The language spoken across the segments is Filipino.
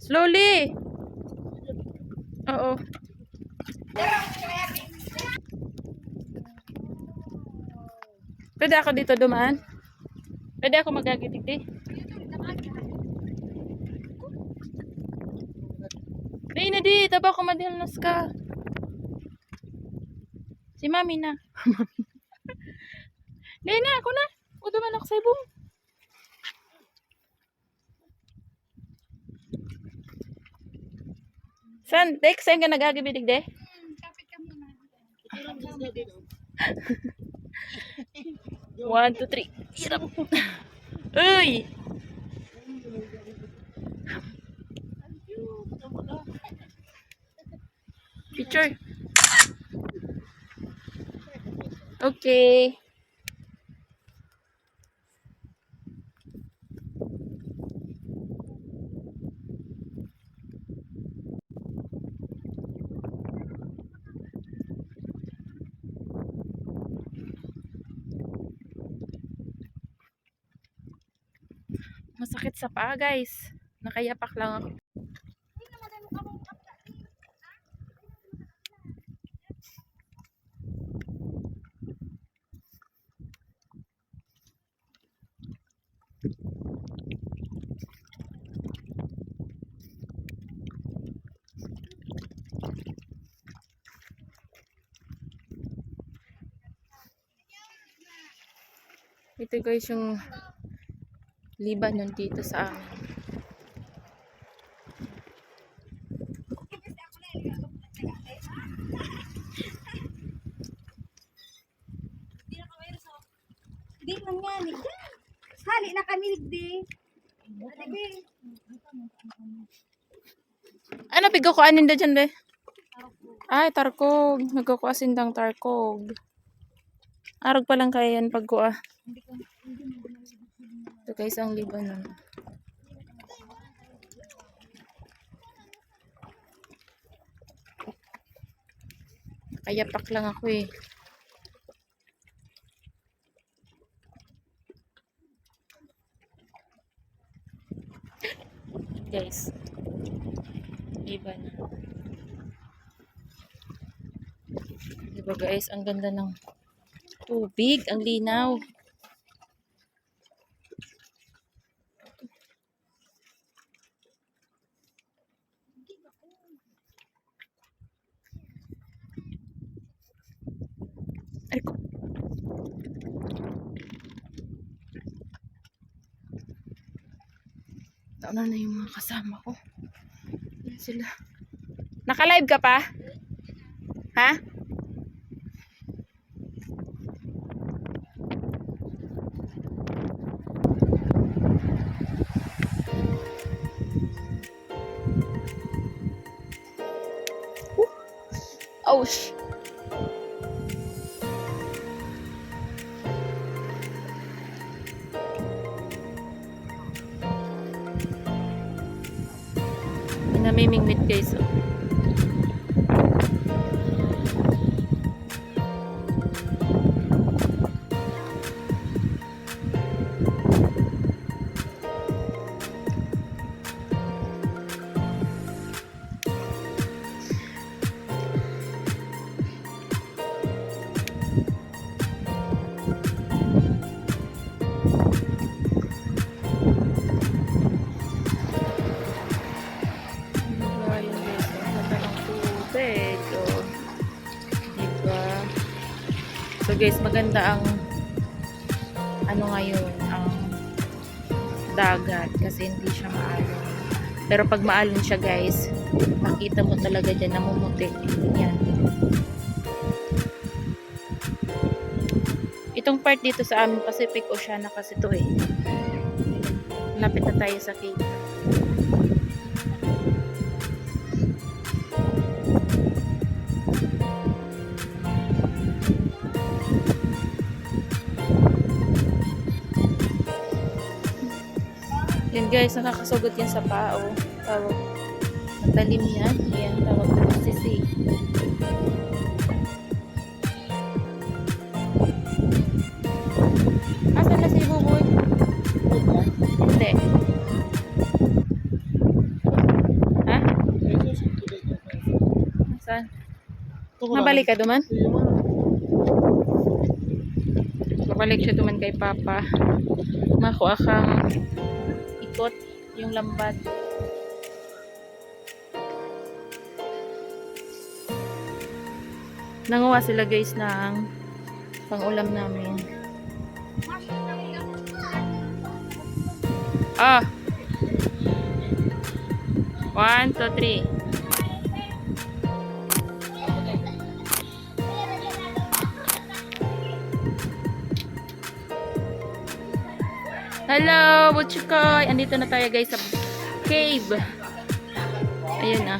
Slowly. Oo. Pwede ako dito dumaan? Pwede ako magagitig-dig? Di na di, taba ko madilnas ka. Si mami na. Di na, ako na. O duman ako sa ibong. San? Dek, saan ka nagagibidig de? One, two, three. Hirap. Uy! Picture. Okay. Masakit sa paa, guys. Nakayapak lang ako. Ito guys yung Libanon dito sa amin. Di man yan. Hali na kami di. Ano pigkukuanin da dyan, be? Ay, tarkog. Nagkukuasindang tarkog. Arog pa lang kaya yan pagkuha. Ito guys ang Libanon. Kayapak lang ako eh. Guys. Libanon. Diba guys, ang ganda ng tubig, ang linaw. Ay ko. Taon na yung mga kasama ko. Yan sila. Naka-live ka pa? Ha? Oh, namimingwit guys. Oh. So guys, maganda ang ano ngayon, ang dagat kasi hindi siya maalon. Pero pag maalon siya guys, makita mo talaga dyan namumuti. Yan. Itong part dito sa amin Pacific Ocean na kasi ito eh. Lapit na tayo sa cave. Yan guys, nakakasugot yan sa pao. Tawag, matalim yan. Yan, tawag na sisi. Asan na si Buboy? Hindi. Mabalik ka duman? Mabalik siya duman kay Papa. Makuha kang ikot yung lambat. Nanguha sila guys ng pang-ulam namin. Ah! 1, 2, 3. Hello, Butchikoy! Andito na tayo guys sa cave. Ayun na.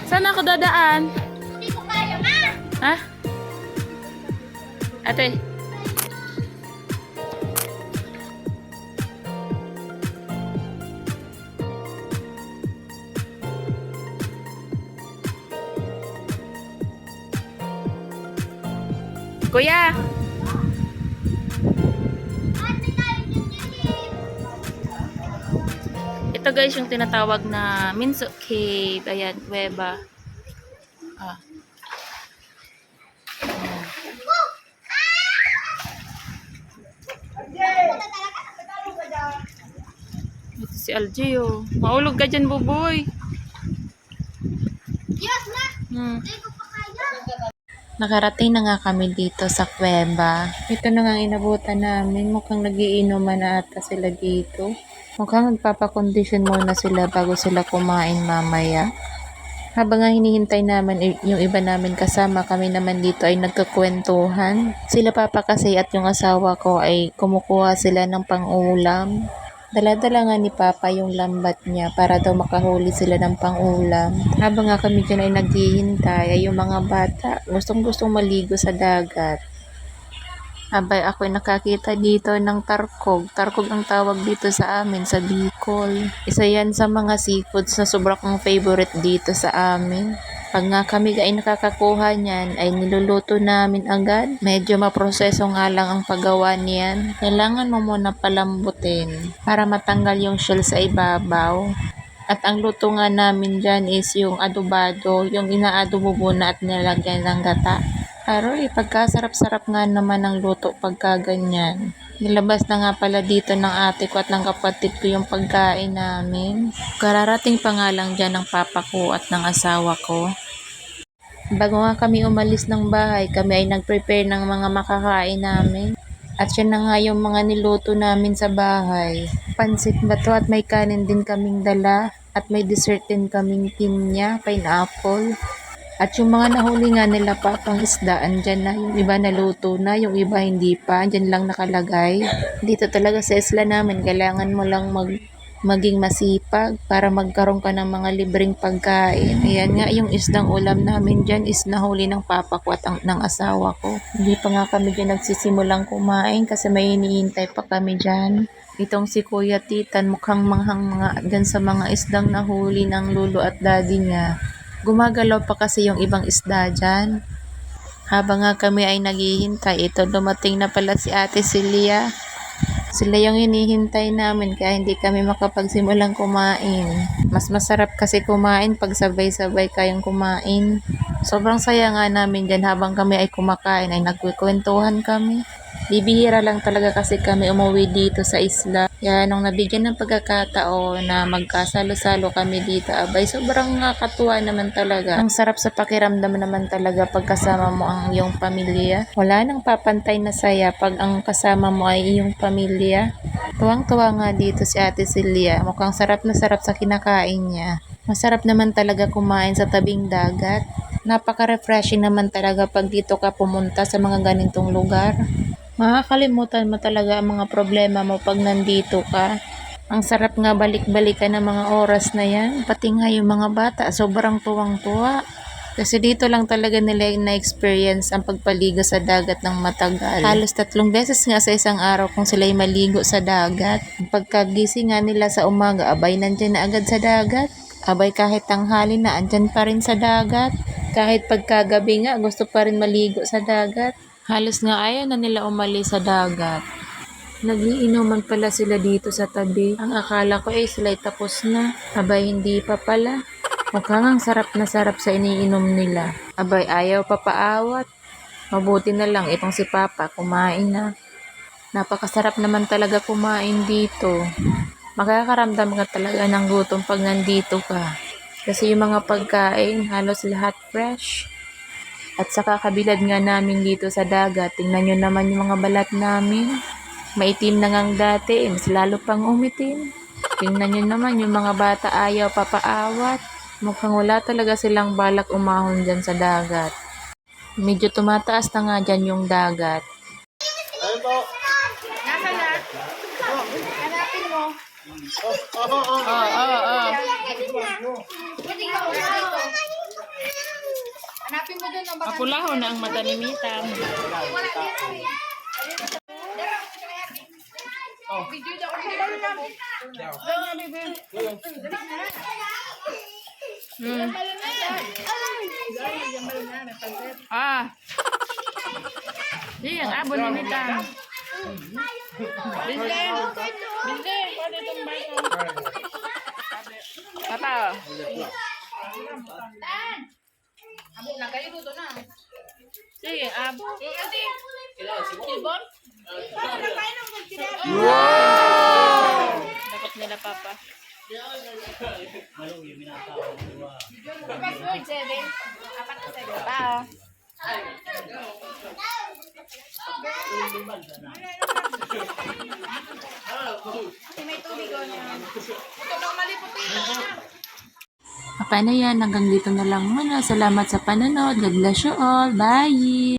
Saan ako dadaan? Hindi ko kaya, ma! Ha? Ate. Kuya. Ito guys yung tinatawag na Minso Cave. Ayan, kuweba. Ah. Ito si Algio. Maulog ka dyan, buboy. Yes, ma! Hmm. Hindi ko pa kaya. Nakarating na nga kami dito sa kuweba. Ito na nga ang inabutan namin. Mukhang nagiinuman na ata sila dito. Mukhang nagpapakondisyon muna sila bago sila kumain mamaya. Habang nga hinihintay namin yung iba namin kasama, kami naman dito ay nagkakwentuhan. Sila Papa kasi at yung asawa ko ay kumukuha sila ng pang-ulam. Dala-dala nga ni Papa yung lambat niya para daw makahuli sila ng pang-ulam. Habang nga kami dyan ay naghihintay, ay yung mga bata gustong-gustong maligo sa dagat. Abay, ako'y nakakita dito ng tarkog. Tarkog ang tawag dito sa amin, sa Bicol. Isa yan sa mga seafoods na sobrang favorite dito sa amin. Pag nga kami ay nakakakuha niyan, ay niluluto namin agad. Medyo maproseso nga lang ang paggawa niyan. Kailangan mo muna palambutin para matanggal yung shell sa ibabaw. At ang luto nga namin dyan is yung adobado, yung inaadobo muna at nilagyan ng gata. Aroy, pagkasarap-sarap nga naman ang luto pagka ganyan. Nilabas na nga pala dito ng ate ko at ng kapatid ko yung pagkain namin. Kararating pa nga lang dyan ng papa ko at ng asawa ko. Bago nga kami umalis ng bahay, kami ay nag-prepare ng mga makakain namin. At siya na nga yung mga niluto namin sa bahay. Pansit bato at may kanin din kaming dala. At may dessert din kaming pinya, pineapple. At yung mga nahuli nga nila pa pang isda, andyan na. Yung iba naluto na, yung iba hindi pa. Andyan lang nakalagay. Dito talaga sa isla namin, kailangan mo lang maging masipag para magkaroon ka ng mga libreng pagkain. Ayan nga, yung isdang ulam namin dyan is nahuli ng papa ko at ng asawa ko. Hindi pa nga kami dyan nagsisimulang kumain kasi may hinihintay pa kami dyan. Itong si Kuya Titan mukhang manghang mga dyan sa mga isdang nahuli ng lulo at daddy niya. Gumagalaw pa kasi yung ibang isda dyan. Habang nga kami ay naghihintay, ito dumating na pala si Ate Celia. Sila yung hinihintay namin kaya hindi kami makapagsimulang kumain. Mas masarap kasi kumain pag sabay-sabay kayong kumain. Sobrang saya nga namin dyan habang kami ay kumakain ay nagkukwentuhan kami. Bibihira lang talaga kasi kami umuwi dito sa isla. Kaya nung nabigyan ng pagkakataon na magkasalo-salo kami dito, abay sobrang nakakatuwa naman talaga. Ang sarap sa pakiramdam naman talaga pagkasama mo ang iyong pamilya. Wala nang papantay na saya pag ang kasama mo ay iyong pamilya. Tuwang-tuwa nga dito si Ate Celia. Mukhang sarap na sarap sa kinakain niya. Masarap naman talaga kumain sa tabing dagat. Napaka-refreshing naman talaga pag dito ka pumunta sa mga ganitong lugar. Makakalimutan mo talaga ang mga problema mo pag nandito ka. Ang sarap nga balik-balikan ng mga oras na yan. Pati nga yung mga bata, sobrang tuwang-tuwa. Kasi dito lang talaga nila na-experience ang pagpaligo sa dagat ng matagal. Halos 3 beses nga sa isang araw kung sila'y maligo sa dagat. Pagkagising nga nila sa umaga, abay nandyan na agad sa dagat. Abay kahit tanghali na, andyan pa rin sa dagat. Kahit pagkagabi nga, gusto pa rin maligo sa dagat. Halos nga ayaw na nila umalis sa dagat. Nagiinuman pala sila dito sa tabi. Ang akala ko sila'y tapos na. Abay, hindi pa pala. Mukhang ang sarap na sarap sa iniinom nila. Abay, ayaw pa paawat. Mabuti na lang itong si Papa kumain na. Napakasarap naman talaga kumain dito. Makakaramdam ka talaga ng gutom pag nandito ka. Kasi yung mga pagkain, halos lahat fresh. At saka kabilad nga namin dito sa dagat, tingnan nyo naman yung mga balat namin. Maitim na ngang dati, mas lalo pang umitim. Tingnan nyo naman yung mga bata ayaw papaawat. Mukhang wala talaga silang balak umahon dyan sa dagat. Medyo tumataas na nga dyan yung dagat. Nasa na? Hanapin mo. Hanapin mo dun. Baka Apulaho na ang mata ni Mitang. wala yan. Video daw. Di, ang abo ni Mitang. Binte. Binte. Pwede itong baso. Tata. Abo na kayo luto na. Sige, abo. Silbon? Dapat nila, Papa. Password 7. Apat na 7. Pa. May tubig o niya. Ito daw maliputin na. Paano yan? Hanggang dito na lang muna. Salamat sa panonood. God bless you all. Bye!